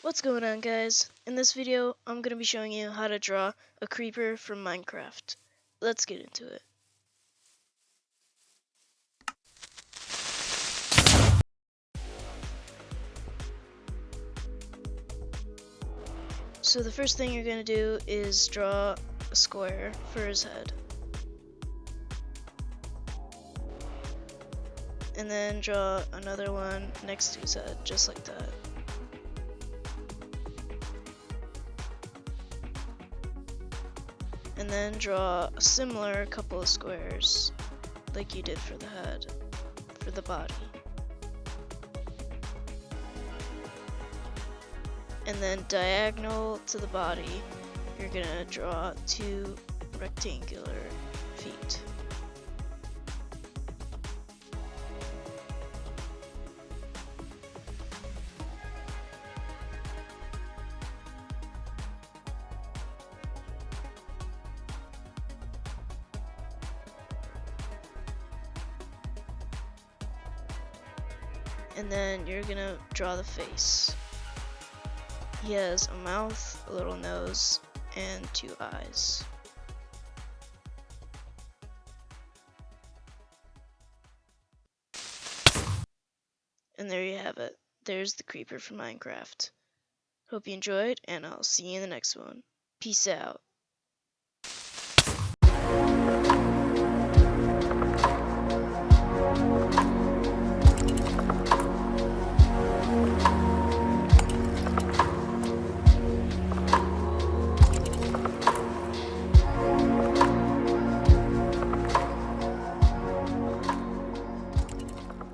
What's going on, guys? In this video, I'm going to be showing you how to draw a creeper from Minecraft. Let's get into it. So the first thing you're going to do is draw a square for his head. And then draw another one next to his head, just like that. And then draw a similar couple of squares, like you did for the head, for the body. And then diagonal to the body, you're gonna draw two rectangular feet. And then you're gonna draw the face. He has a mouth, a little nose, and two eyes. And there you have it. There's the creeper from Minecraft. Hope you enjoyed, and I'll see you in the next one. Peace out.